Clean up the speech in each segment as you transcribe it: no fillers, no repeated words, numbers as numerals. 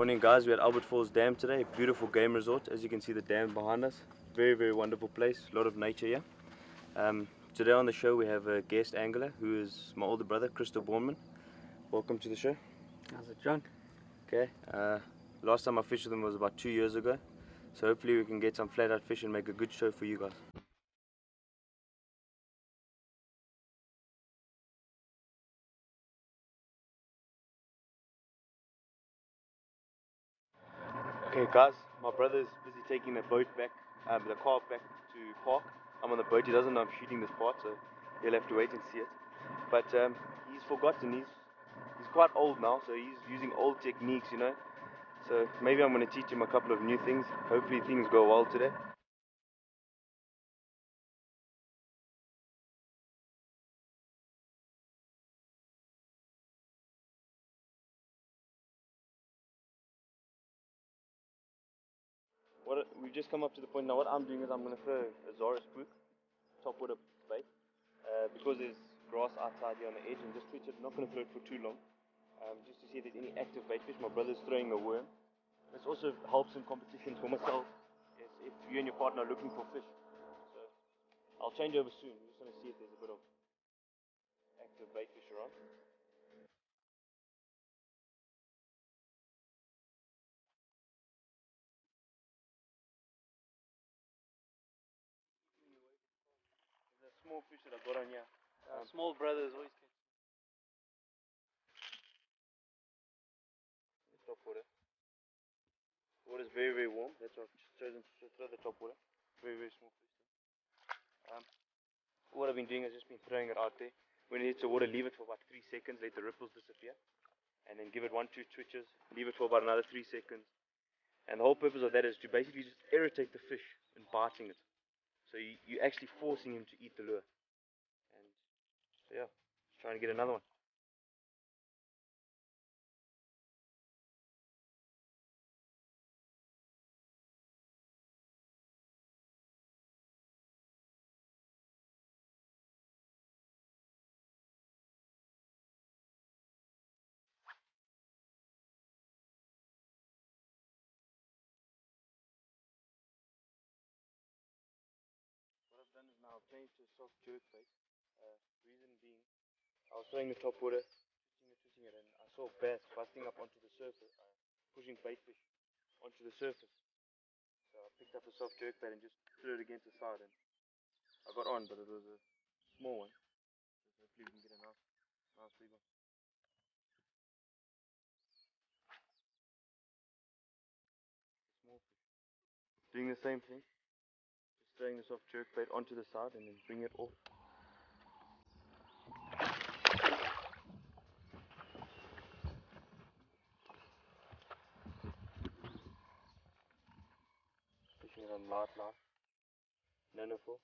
Morning guys, we're at Albert Falls Dam today, beautiful game resort. As you can see the dam behind us, very wonderful place, a lot of nature here. Today on the show we have a guest angler who is my older brother, Christo Bornman. Welcome to the show. How's it, John? Okay, last time I fished with him was about 2 years ago, so hopefully we can get some flat out fish and make a good show for you guys. Okay guys, my brother's busy taking the boat back, the car back to park. I'm on the boat, he doesn't know I'm shooting this part, so he'll have to wait and see it. But he's forgotten, he's quite old now, so he's using old techniques, you know. So maybe I'm going to teach him a couple of new things. Hopefully things go well today. We've just come up to the point now. What I'm doing is I'm going to throw a Zara spook, topwater bait, because there's grass outside here on the edge, and just twitch it. I'm not going to throw it for too long, just to see if there's any active bait fish. My brother's throwing a worm. This also helps in competitions for myself, if you and your partner are looking for fish. So I'll change over soon. We just want to see if there's a bit of active bait fish around. There's a small fish that I got on here. Small brothers always catch. Top water. The water's very warm. That's why I've chosen to throw the top water. Very small fish. What I've been doing is just been throwing it out there. When it hits the water, leave it for about 3 seconds, let the ripples disappear, and then give it 1-2 twitches, leave it for about another 3 seconds. And the whole purpose of that is to basically just irritate the fish in biting it. So you're actually forcing him to eat the lure. And so yeah, just trying to get another one. What I've done is now I've changed to a soft jerk bait. Reason being, I was throwing the top water, twitching it, and I saw bass busting up onto the surface, pushing bait fish onto the surface. So I picked up a soft jerk bait and just threw it against the side, and I got on, but it was a small one. So hopefully we can get a nice big one. Small fish. Doing the same thing, just throwing the soft jerk bait onto the side and then bring it off. Fishing it on light line, nanofoil.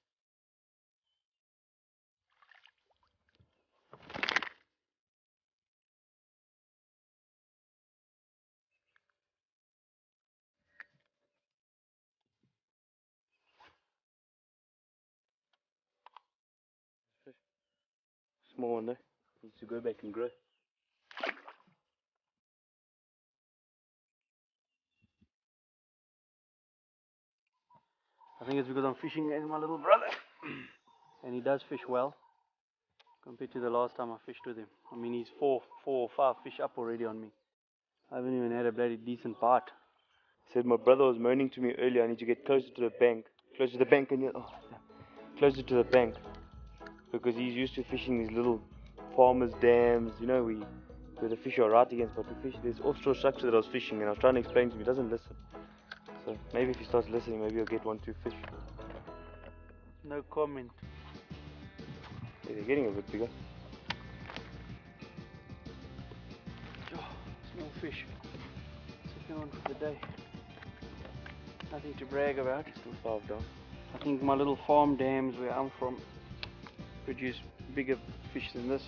Small one though, needs to go back and grow. I think it's because I'm fishing as my little brother. And he does fish well compared to the last time I fished with him. I mean, he's four or five fish up already on me. I haven't even had a bloody decent bite. Said my brother was moaning to me earlier, I need to get closer to the bank. Closer to the bank and closer to the bank. Because he's used to fishing these little farmers' dams, you know, where the fish are right against, but we fish this offshore structure that I was fishing, and I was trying to explain to him, he doesn't listen. So maybe if he starts listening, maybe he'll get 1-2 fish. No comment. Yeah, they're getting a bit bigger. Oh, small fish. Second one for the day. Nothing to brag about. Still 5 down. I think my little farm dams where I'm from produce bigger fish than this.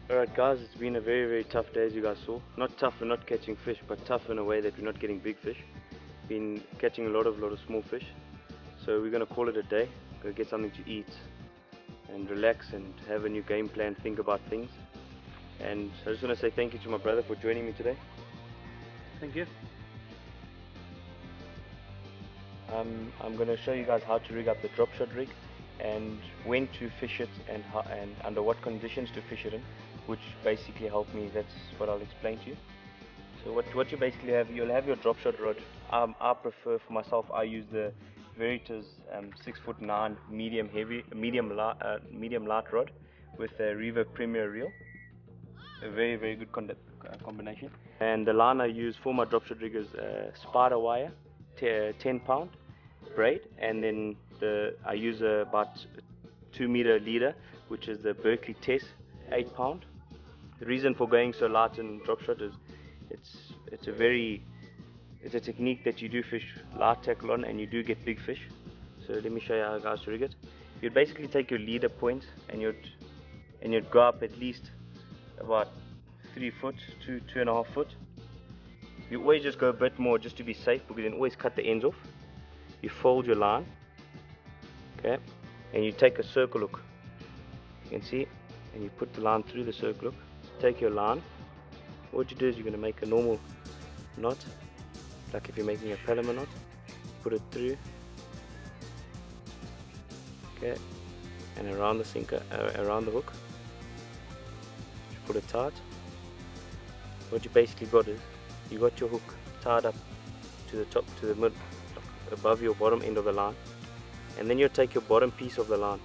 Alright guys, it's been a very tough day as you guys saw. Not tough for not catching fish, but tough in a way that we're not getting big fish. Been catching a lot of small fish. So we're going to call it a day. Go get something to eat and relax and have a new game plan, think about things. And I just want to say thank you to my brother for joining me today. Thank you. I'm going to show you guys how to rig up the drop shot rig and when to fish it and under what conditions to fish it in, which basically help me. That's what I'll explain to you. So what you basically have, you'll have your drop shot rod. I prefer, for myself, I use the Veritas 6'9" medium light rod with a Reverb Premier reel. A very good combination. And the line I use for my drop shot rig is spider wire, 10 pound braid, and then I use about 2 meter leader, which is the Berkeley Test 8 pound. The reason for going so light in drop shot is it's a technique that you do fish light tackle on and you do get big fish. So let me show you how guys to rig it. You'd basically take your leader point and you'd go up at least about 3 foot to 2.5 foot. You always just go a bit more just to be safe, because you can always cut the ends off. You fold your line, okay, and you take a circle hook, you can see, and you put the line through the circle hook. Take your line. What you do is you're going to make a normal knot, like if you're making a Palomar knot. Put it through, okay, and around the sinker, around the hook. Put it tight. What you basically got is you got your hook tied up to the top, to the mid, above your bottom end of the line, and then you take your bottom piece of the line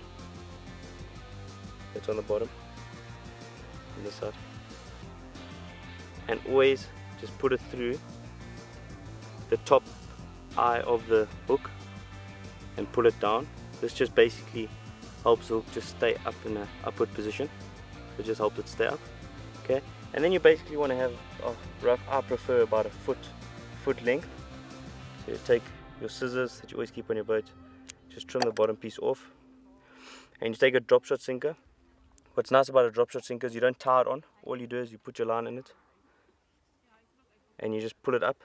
that's on the bottom on this side, and always just put it through the top eye of the hook and pull it down. This just basically helps the hook just stay up in an upward position. So it just helps it stay up, okay. And then you basically want to have I prefer about a foot length. So you take your scissors that you always keep on your boat, just trim the bottom piece off, and you take a drop shot sinker. What's nice about a drop shot sinker is you don't tie it on. All you do is you put your line in it and you just pull it up.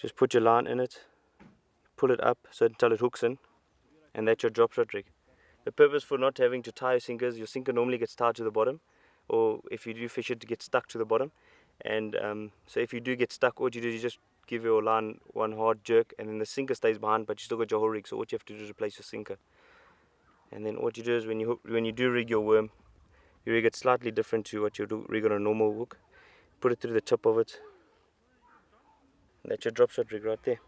Just put your line in it, pull it up so until it hooks in, and that's your drop shot rig. The purpose for not having to tie your sinker normally gets tied to the bottom, or if you do fish it, gets stuck to the bottom. And so if you do get stuck, what you do is you just give your line one hard jerk, and then the sinker stays behind, but you still got your whole rig. So what you have to do is replace your sinker. And then what you do is when you do rig your worm, you rig it slightly different to what you do rig on a normal hook. Put it through the tip of it. And that's your drop shot rig right there.